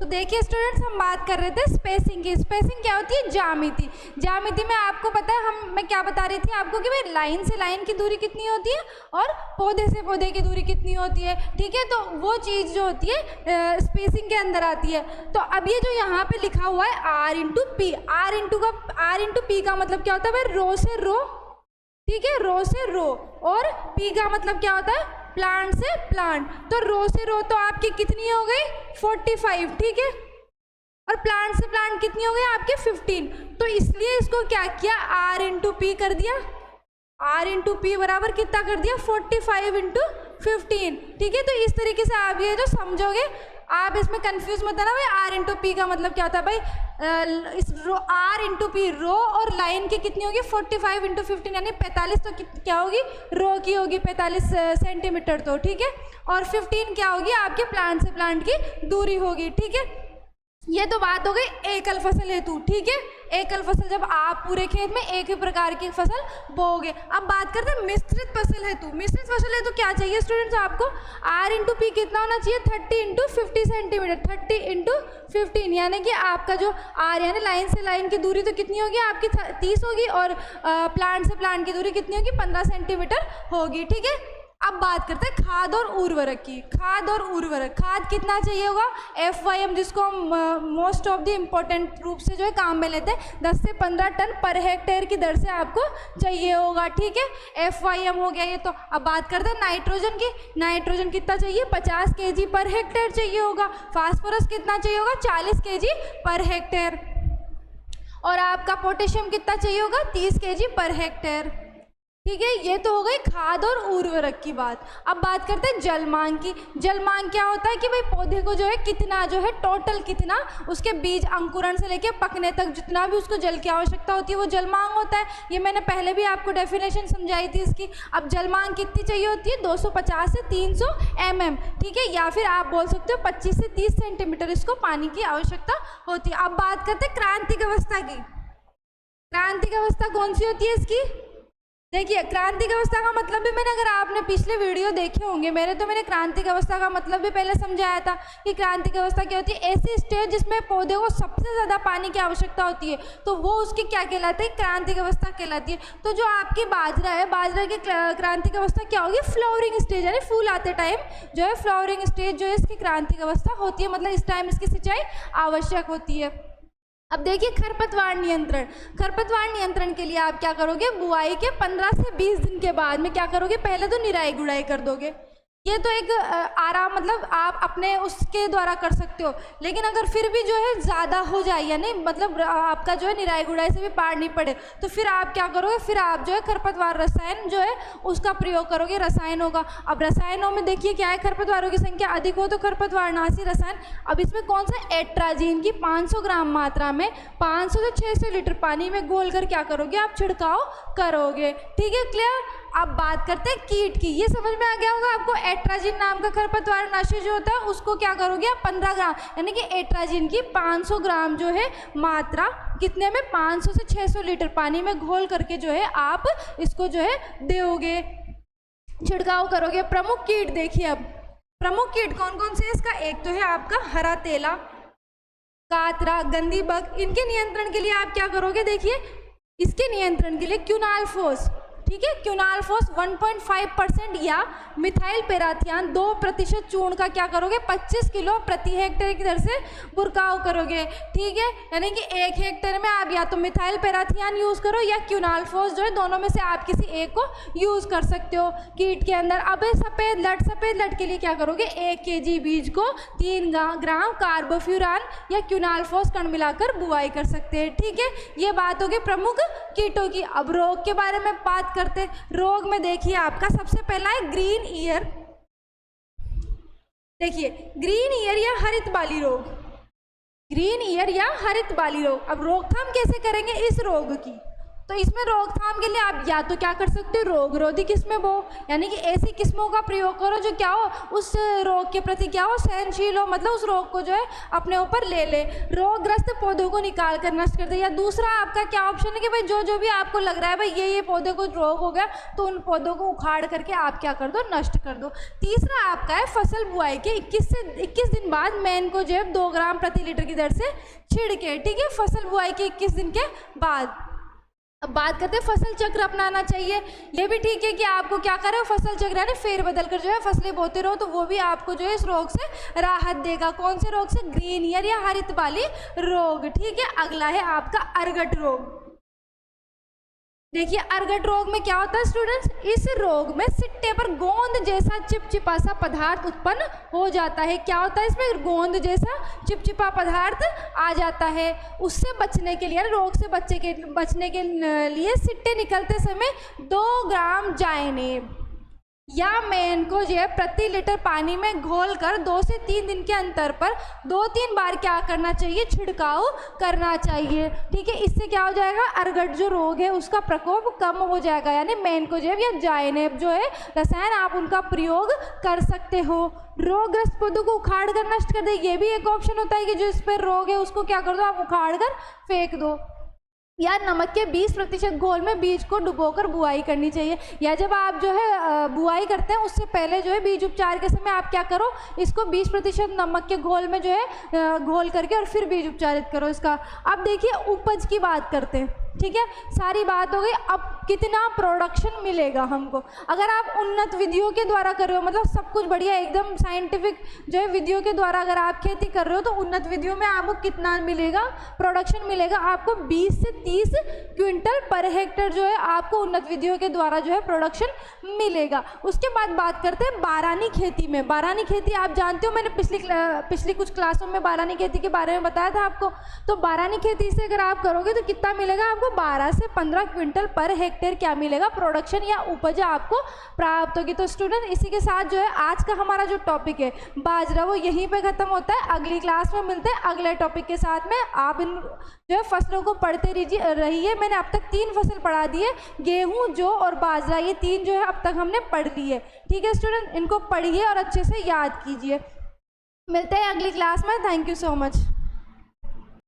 तो देखिए स्टूडेंट्स, हम बात कर रहे थे स्पेसिंग की। स्पेसिंग क्या होती है? ज्यामिति। ज्यामिति में आपको पता है मैं क्या बता रही थी आपको कि भाई लाइन से लाइन की दूरी कितनी होती है और पौधे से पौधे की दूरी कितनी होती है, ठीक है। तो वो चीज़ जो होती है स्पेसिंग के अंदर आती है। तो अब ये जो यहाँ पे लिखा हुआ है R into P, R into P का मतलब क्या होता है भाई? रो से रो, ठीक है, रो से रो। और पी का मतलब क्या होता है? प्लांट से प्लांट। तो रो से रो तो आपकी कितनी हो गई? 45, ठीक है। और प्लांट से प्लांट कितनी हो गई आपके? 15। तो इसलिए इसको क्या किया? आर इंटू पी कर दिया। आर इंटू पी बराबर कितना कर दिया? 45 इंटू 15, ठीक है। तो इस तरीके से आप ये जो समझोगे, आप इसमें कंफ्यूज मत होना भाई आर इंटू पी का मतलब क्या होता है भाई। इस रो आर इंटू पी, रो और लाइन की कितनी होगी? 45 इंटू 15 यानी 45। तो क्या होगी? रो की होगी 45 सेंटीमीटर, तो ठीक है। और 15 क्या होगी? आपके प्लांट से प्लांट की दूरी होगी, ठीक है। ये तो बात हो गई एकल फसल हेतु, ठीक है। एकल फसल जब आप पूरे खेत में एक ही प्रकार की फसल बोओगे। अब बात करते हैं मिश्रित फसल हेतु। मिश्रित फसल हेतु क्या चाहिए स्टूडेंट्स आपको? आर इंटू पी कितना होना चाहिए? 30 इंटू 50 सेंटीमीटर, 30 इंटू 15, यानी कि आपका जो आर यानी लाइन से लाइन की दूरी तो कितनी होगी आपकी? 30 होगी। और प्लांट से प्लांट की दूरी कितनी होगी? 15 सेंटीमीटर होगी, ठीक है। अब बात करते हैं खाद और उर्वरक की। खाद और उर्वरक, खाद कितना चाहिए होगा? FYM, जिसको हम मोस्ट ऑफ द इम्पोर्टेंट रूप से जो है काम में लेते हैं, 10 से 15 टन पर हेक्टेयर की दर से आपको चाहिए होगा, ठीक है। FYM हो गया ये। तो अब बात करते हैं नाइट्रोजन की। नाइट्रोजन कितना चाहिए? 50 kg पर हेक्टेयर चाहिए होगा। फास्फोरस कितना चाहिए होगा? 40 kg पर हेक्टेयर। और आपका पोटेशियम कितना चाहिए होगा? 30 kg पर हेक्टेयर, ठीक है। ये तो हो गई खाद और उर्वरक की बात। अब बात करते हैं जल मांग की। जल मांग क्या होता है कि भाई पौधे को जो है कितना जो है टोटल कितना उसके बीज अंकुरण से लेके पकने तक जितना भी उसको जल की आवश्यकता होती है वो जल मांग होता है। ये मैंने पहले भी आपको डेफिनेशन समझाई थी इसकी। अब जल मांग कितनी चाहिए होती है? 250 से 300 mm, ठीक है। या फिर आप बोल सकते हो 25 से 30 सेंटीमीटर इसको पानी की आवश्यकता होती है। अब बात करते हैं क्रांतिक अवस्था की। क्रांतिक अवस्था कौन सी होती है इसकी? देखिए, क्रांतिक अवस्था का मतलब भी मैंने, अगर आपने पिछले वीडियो देखे होंगे मेरे, तो मैंने क्रांतिक अवस्था का मतलब भी पहले समझाया था कि क्रांतिक अवस्था क्या होती है? ऐसी स्टेज जिसमें पौधे को सबसे ज़्यादा पानी की आवश्यकता होती है, तो वो उसकी क्या कहलाती है? क्रांतिक अवस्था कहलाती है। तो जो आपकी बाजरा है, बाजरा की क्रांतिक अवस्था क्या होगी? फ्लावरिंग स्टेज, यानी फूल आते टाइम जो है फ्लावरिंग स्टेज जो है इसकी क्रांतिक अवस्था होती है। मतलब इस टाइम इसकी सिंचाई आवश्यक होती है। अब देखिए खरपतवार नियंत्रण। खरपतवार नियंत्रण के लिए आप क्या करोगे? बुआई के 15 से 20 दिन के बाद में क्या करोगे? पहले तो निराई गुड़ाई कर दोगे। ये तो एक आराम, मतलब आप अपने उसके द्वारा कर सकते हो। लेकिन अगर फिर भी जो है ज़्यादा हो जाए, यानी मतलब आपका जो है निराई गुड़ाई से भी पार नहीं पड़े, तो फिर आप क्या करोगे? फिर आप जो है खरपतवार रसायन जो है उसका प्रयोग करोगे, रसायन होगा। अब रसायनों में देखिए क्या है, खरपतवारों की संख्या अधिक हो तो खरपतवारनाशी रसायन। अब इसमें कौन सा? एट्राजीन की 500 ग्राम मात्रा में 500 से 600 लीटर पानी में घोल कर क्या करोगे? आप छिड़काव करोगे, ठीक है। क्लियर? अब बात करते हैं कीट की। ये समझ में आ गया होगा आपको। एट्राजीन नाम का खरपतवारनाशी जो होता है उसको क्या करोगे आप? 15 ग्राम, यानी कि एट्राजीन की 500 ग्राम जो है मात्रा कितने में? 500 से 600 लीटर पानी में घोल करके जो है आप इसको जो है दोगे, छिड़काव करोगे। प्रमुख कीट देखिए। अब प्रमुख कीट कौन कौन से? इसका एक तो है आपका हरा तेला, कातरा, गंदी बग। इनके नियंत्रण के लिए आप क्या करोगे? देखिए, इसके नियंत्रण के लिए क्यूनाल्फोस, ठीक है, क्यूनाल्फोस 1.5% या मिथाइल पेराथियान 2% चूर्ण का क्या करोगे? 25 किलो प्रति हेक्टेयर की दर से बुरकाव करोगे, ठीक है। यानी कि 1 हेक्टेयर में आप या तो मिथाइल पेराथियान यूज़ करो या क्यूनाल्फोस जो है, दोनों में से आप किसी एक को यूज़ कर सकते हो कीट के अंदर। अब सफ़ेद लट के लिए क्या करोगे? 1 kg बीज को 3 ग्राम कार्बोफ्यूरान या क्यूनाल्फोस कण मिलाकर बुआई कर सकते हैं, ठीक है। ये बात होगी प्रमुख कीटों की। अब रोग के बारे में बात करते। रोग में देखिए आपका सबसे पहला है ग्रीन ईयर। देखिए, ग्रीन ईयर या हरित बाली रोग, ग्रीन ईयर या हरित बाली रोग। अब रोकथाम कैसे करेंगे इस रोग की? तो इसमें रोकथाम के लिए आप या तो क्या कर सकते हो, रोगरोधी किस्में बो, यानी कि ऐसी किस्मों का प्रयोग करो जो क्या हो, उस रोग के प्रति क्या हो, सहनशील हो, मतलब उस रोग को जो है अपने ऊपर ले ले, रोगग्रस्त पौधों को निकाल कर नष्ट कर दे। या दूसरा आपका क्या ऑप्शन है कि भाई जो भी आपको लग रहा है भाई ये पौधे को रोग हो गया, तो उन पौधों को उखाड़ करके आप क्या कर दो, नष्ट कर दो। तीसरा आपका है फसल बुआई के 21 दिन बाद मैन को जो है 2 ग्राम प्रति लीटर की दर से छिड़के, ठीक है, फसल बुआई के 21 दिन के बाद। अब बात करते हैं फसल चक्र अपनाना चाहिए। ये भी ठीक है कि आपको क्या करें, फसल चक्र यानी फेर बदल कर जो है फसलें बोते रहो, तो वो भी आपको जो है इस रोग से राहत देगा। कौन से रोग से, ग्रीन ईयर या हरित बाली रोग, ठीक है। अगला है आपका अर्गट रोग। देखिए अर्गट रोग में क्या होता है स्टूडेंट्स, इस रोग में सिट्टे पर गोंद जैसा चिपचिपा सा पदार्थ उत्पन्न हो जाता है। क्या होता है इसमें, गोंद जैसा चिपचिपा पदार्थ आ जाता है। उससे बचने के लिए, रोग से बचने के लिए सिट्टे निकलते समय 2 ग्राम जाइनेब या मैन को जो है प्रति लीटर पानी में घोलकर 2 से 3 दिन के अंतर पर 2-3 बार क्या करना चाहिए, छिड़काव करना चाहिए, ठीक है। इससे क्या हो जाएगा, अर्गट जो रोग है उसका प्रकोप कम हो जाएगा। यानी मैन को जो है या जाइनेब जो है रसायन, आप उनका प्रयोग कर सकते हो। रोगग्रस्त पौधों को उखाड़ कर नष्ट कर दे, ये भी एक ऑप्शन होता है कि जो इस पर रोग है उसको क्या कर दो, आप उखाड़ कर फेंक दो। या नमक के 20% घोल में बीज को डुबोकर बुआई करनी चाहिए। या जब आप जो है बुआई करते हैं उससे पहले जो है बीज उपचार के समय आप क्या करो, इसको 20% नमक के घोल में जो है घोल करके और फिर बीज उपचारित करो इसका। अब देखिए उपज की बात करते हैं, ठीक है, सारी बात हो गई। अब कितना प्रोडक्शन मिलेगा हमको, अगर आप उन्नत विधियों के द्वारा कर रहे हो, मतलब सब कुछ बढ़िया एकदम साइंटिफिक जो है विधियों के द्वारा अगर आप खेती कर रहे हो, तो उन्नत विधियों में आपको कितना मिलेगा, प्रोडक्शन मिलेगा आपको 20 से 30 क्विंटल पर हेक्टेयर जो है आपको उन्नत विधियों के द्वारा जो है प्रोडक्शन मिलेगा। उसके बाद बात करते हैं बारानी खेती में। बारानी खेती आप जानते हो, मैंने पिछली कुछ क्लासों में बारानी खेती के बारे में बताया था आपको। तो बारानी खेती से अगर आप करोगे तो कितना मिलेगा आपको, 12 से 15 क्विंटल पर हेक्टेयर क्या मिलेगा, प्रोडक्शन या उपज आपको प्राप्त होगी। तो स्टूडेंट इसी के साथ जो है आज का हमारा जो टॉपिक है बाजरा वो यहीं पे खत्म होता है। अगली क्लास में मिलते हैं अगले टॉपिक के साथ में। आप इन जो है फसलों को पढ़ते रहिए। मैंने अब तक 3 फसल पढ़ा दी है, गेहूं, जौ और बाजरा, ये 3 जो है अब तक हमने पढ़ ली है, ठीक है स्टूडेंट। इनको पढ़िए और अच्छे से याद कीजिए। मिलते हैं अगली क्लास में। Thank you so much.